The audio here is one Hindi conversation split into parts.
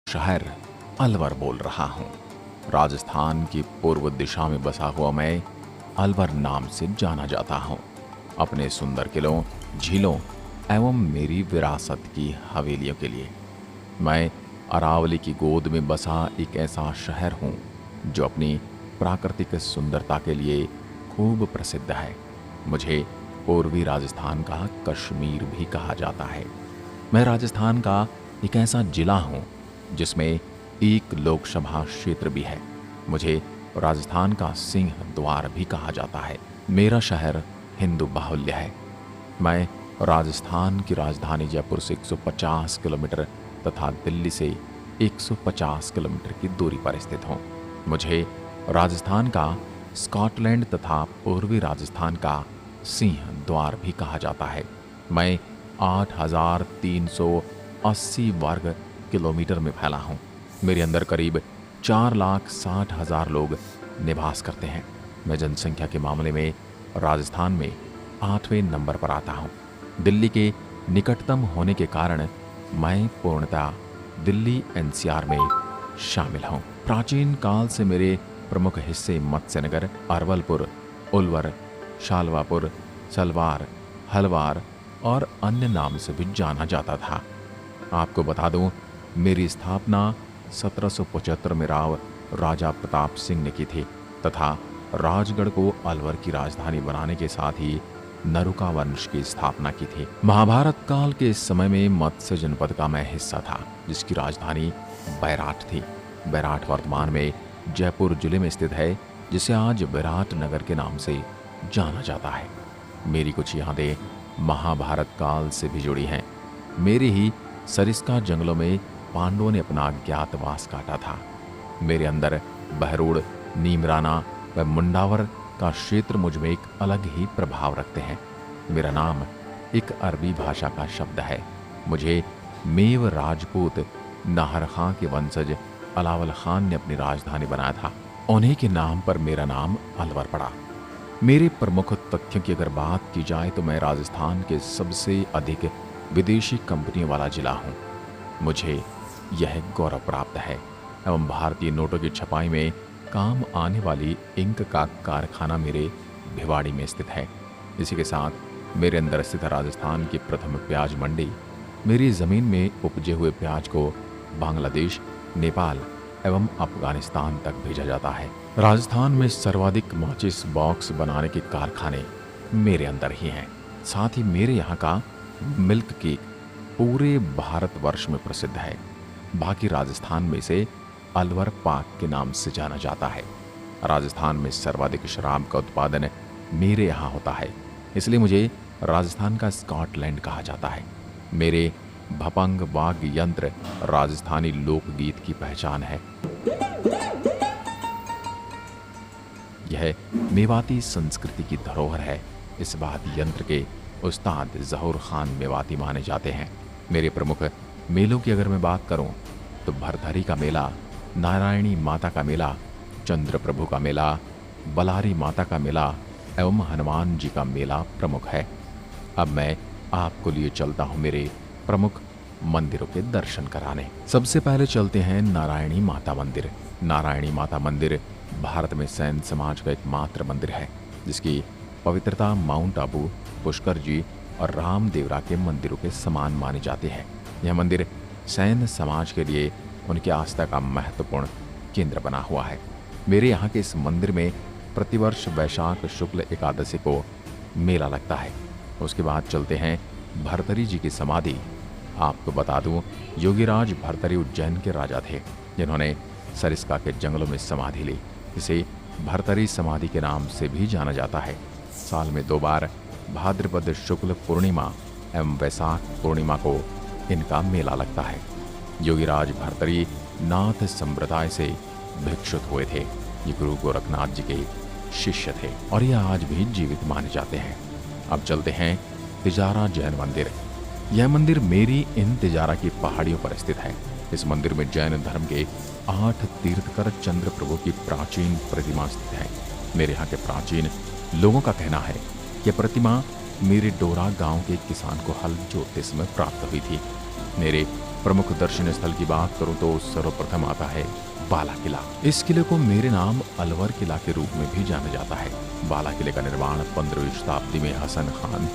शहर अलवर बोल रहा हूँ। राजस्थान की पूर्व दिशा में बसा हुआ मैं अलवर नाम से जाना जाता हूँ। अपने सुंदर किलों, झीलों एवं मेरी विरासत की हवेलियों के लिए मैं अरावली की गोद में बसा एक ऐसा शहर हूँ जो अपनी प्राकृतिक सुंदरता के लिए खूब प्रसिद्ध है। मुझे पूर्वी राजस्थान का कश्मीर भी कहा जाता है। मैं राजस्थान का एक ऐसा जिला हूँ जिसमें एक लोकसभा क्षेत्र भी है। मुझे राजस्थान का सिंह द्वार भी कहा जाता है। मेरा शहर हिंदू बाहुल्य है। मैं राजस्थान की राजधानी जयपुर से 150 किलोमीटर तथा दिल्ली से 150 किलोमीटर की दूरी पर स्थित हूँ। मुझे राजस्थान का स्कॉटलैंड तथा पूर्वी राजस्थान का सिंह द्वार भी कहा जाता है। मैं 8,380 वर्ग किलोमीटर में फैला हूँ। मेरे अंदर करीब 4,60,000 लोग निवास करते हैं। मैं जनसंख्या के मामले में राजस्थान में 8वें नंबर पर आता हूँ। दिल्ली के निकटतम होने के कारण मैं पूर्णतः दिल्ली एनसीआर में शामिल हूँ। प्राचीन काल से मेरे प्रमुख हिस्से मत्स्यनगर, अरवलपुर, उलवर, शालवापुर, सलवार, हलवार और अन्य नाम से भी जाना जाता था। आपको बता दूं, मेरी स्थापना 1775 में राव राजा प्रताप सिंह ने की थी तथा राजगढ़ को अलवर की राजधानी बनाने के साथ ही नरुका वंश की स्थापना की थी। महाभारत काल के समय में मत्स्य जनपद का मैं हिस्सा था, जिसकी राजधानी बैराट थी। बैराट वर्तमान में जयपुर जिले में स्थित है, जिसे आज विराट नगर के नाम से जाना जाता है। मेरी कुछ यादें महाभारत काल से भी जुड़ी हैं। मेरी ही सरिस्का जंगलों में पांडवों ने अपना अज्ञातवास काटा था। मेरे अंदर बहरूड़, नीमराना व मुंडावर का क्षेत्र मुझ में एक अलग ही प्रभाव रखते हैं। मेरा नाम एक अरबी भाषा का शब्द है। मुझे मेव राजपूत नाहर खां के वंशज अलावल खान ने अपनी राजधानी बनाया था। उन्हीं के नाम पर मेरा नाम अलवर पड़ा। मेरे प्रमुख तथ्यों की अगर बात की जाए तो मैं राजस्थान के सबसे अधिक विदेशी कंपनियों वाला जिला हूँ। मुझे यह गौरव प्राप्त है एवं भारतीय नोटों की छपाई में काम आने वाली इंक का कारखाना मेरे भिवाड़ी में स्थित है। इसी के साथ मेरे अंदर स्थित राजस्थान की प्रथम प्याज मंडी मेरी ज़मीन में उपजे हुए प्याज को बांग्लादेश, नेपाल एवं अफगानिस्तान तक भेजा जाता है। राजस्थान में सर्वाधिक माचिस बॉक्स बनाने के कारखाने मेरे अंदर ही हैं। साथ ही मेरे यहाँ का मिल्क केक पूरे भारतवर्ष में प्रसिद्ध है। बाकी राजस्थान में से अलवर पाक के नाम से जाना जाता है। राजस्थान में सर्वाधिक शराब का उत्पादन मेरे यहाँ होता है, इसलिए मुझे राजस्थान का स्कॉटलैंड कहा जाता है। मेरे भपंग वाद्य यंत्र राजस्थानी लोकगीत की पहचान है। यह मेवाती संस्कृति की धरोहर है। इस वाद्य यंत्र के उस्ताद जहूर खान मेवाती माने जाते हैं। मेरे प्रमुख मेलों की अगर मैं बात करूं तो भरथरी का मेला, नारायणी माता का मेला, चंद्र प्रभु का मेला, बलारी माता का मेला एवं हनुमान जी का मेला प्रमुख है। अब मैं आपको लिए चलता हूं मेरे प्रमुख मंदिरों के दर्शन कराने। सबसे पहले चलते हैं नारायणी माता मंदिर। नारायणी माता मंदिर भारत में सैन समाज का एकमात्र मंदिर है, जिसकी पवित्रता माउंट आबू, पुष्कर जी और रामदेवरा के मंदिरों के समान मानी जाती है। यह मंदिर सैन समाज के लिए उनकी आस्था का महत्वपूर्ण केंद्र बना हुआ है। मेरे यहाँ के इस मंदिर में प्रतिवर्ष वैशाख शुक्ल एकादशी को मेला लगता है। उसके बाद चलते हैं भरतरी जी की समाधि। आपको बता दूं, योगीराज भरतरी उज्जैन के राजा थे, जिन्होंने सरिस्का के जंगलों में समाधि ली। इसे भरतरी समाधि के नाम से भी जाना जाता है। साल में 2 बार भाद्रपद शुक्ल पूर्णिमा एवं वैशाख पूर्णिमा को इनका मेला लगता है। योगीराज भरतरी नाथ संप्रदाय से भिक्षुत हुए थे। ये गुरु गोरखनाथ जी के शिष्य थे और ये आज भी जीवित माने जाते हैं। अब चलते हैं तिजारा जैन मंदिर। यह मंदिर मेरी इन तिजारा की पहाड़ियों पर स्थित है। इस मंदिर में जैन धर्म के 8 तीर्थकर चंद्र प्रभु की प्राचीन प्रतिमा स्थित है। मेरे यहाँ के प्राचीन लोगों का कहना है कि प्रतिमा मेरे डोरा गांव के किसान को हल जोतते समय प्राप्त हुई थी। मेरे प्रमुख दर्शनीय स्थल की बात करूं तो सर्वप्रथम आता है बाला किला। इस किले को मेरे नाम अलवर किला के रूप में भी जाना जाता है। बाला किले का निर्माण 15वीं शताब्दी में हसन खान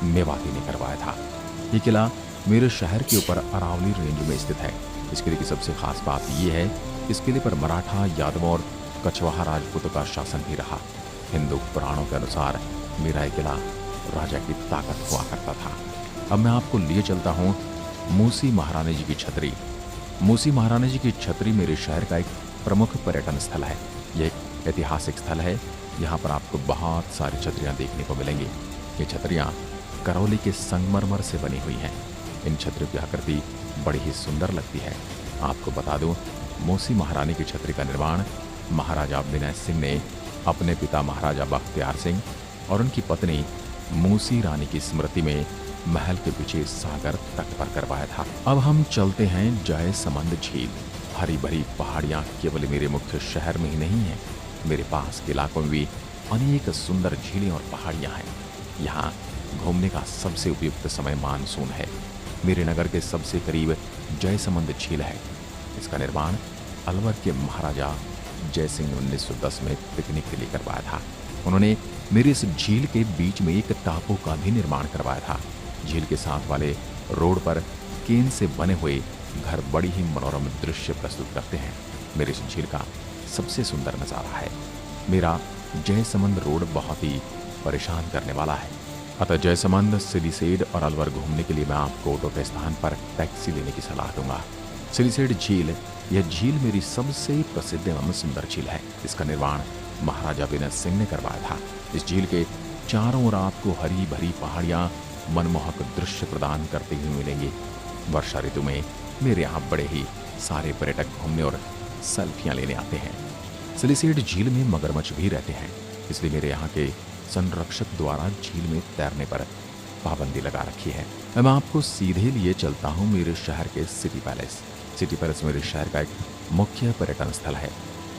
मेवाती ने करवाया था। ये किला मेरे शहर के ऊपर अरावली रेंज में स्थित है। इस किले की सबसे खास बात यह है, इस किले पर मराठा, यादवों और कछवाहा राजपूतों का शासन भी रहा। हिंदू पुराणों के अनुसार मेरा ये किला राजा की ताकत हुआ करता था। अब मैं आपको लिए चलता हूँ मूसी महारानी जी की छतरी। मूसी महारानी जी की छतरी मेरे शहर का एक प्रमुख पर्यटन स्थल है। यह एक ऐतिहासिक स्थल है। यहाँ पर आपको बहुत सारी छतरियाँ देखने को मिलेंगी। ये छतरियाँ करौली के संगमरमर से बनी हुई हैं। इन छतरियों की आकृति बड़ी ही सुंदर लगती है। आपको बता दूं, मूसी महारानी की छतरी का निर्माण महाराजा विनय सिंह ने अपने पिता महाराजा बख्तियार सिंह और उनकी पत्नी मूसी रानी की स्मृति में महल के पीछे सागर तट पर करवाया था। अब हम चलते हैं जयसमंद झील। हरी भरी पहाड़ियां केवल मेरे मुख्य शहर में ही नहीं है, मेरे पास के इलाकों में भी अनेक सुंदर झीलें और पहाड़ियां हैं। यहाँ घूमने का सबसे उपयुक्त समय मानसून है। मेरे नगर के सबसे करीब जयसमंद झील है। इसका निर्माण अलवर के महाराजा जयसिंह ने 1910 में पिकनिक के लिए करवाया था। उन्होंने मेरी इस झील के बीच में एक टापू का भी निर्माण करवाया था। झील के साथ वाले रोड पर केन से बने हुए घर बड़ी ही मनोरम दृश्य प्रस्तुत करते हैं। मेरी इस झील का सबसे सुंदर नजारा है। मेरा जयसमंद रोड बहुत ही परेशान करने वाला है। अतः जयसमंद, सिलीसेड और अलवर घूमने के लिए मैं आपको ऑटो के स्थान पर टैक्सी लेने की सलाह दूंगा। सिलीसेड झील, यह झील मेरी सबसे प्रसिद्ध एवं सुंदर झील है। इसका निर्माण महाराजा विनय सिंह ने करवाया था। इस झील के चारों ओर आपको हरी भरी पहाड़ियां मनमोहक दृश्य प्रदान करते हुए मिलेंगे। वर्षा ऋतु में मेरे यहाँ बड़े ही सारे पर्यटक घूमने और सेल्फियां लेने आते हैं। सिलीसेड झील में मगरमच्छ भी रहते हैं, इसलिए मेरे यहाँ के संरक्षक द्वारा झील में तैरने पर पाबंदी लगा रखी है। मैं आपको सीधे लिए चलता हूँ मेरे शहर के सिटी पैलेस। सिटी पैलेस मेरे शहर का एक मुख्य पर्यटन स्थल है।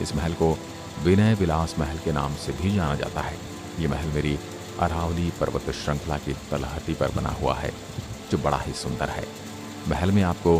इस महल को विनय विलास महल के नाम से भी जाना जाता है। ये महल मेरी अरावली पर्वत श्रृंखला की तलहटी पर बना हुआ है, जो बड़ा ही सुंदर है। महल में आपको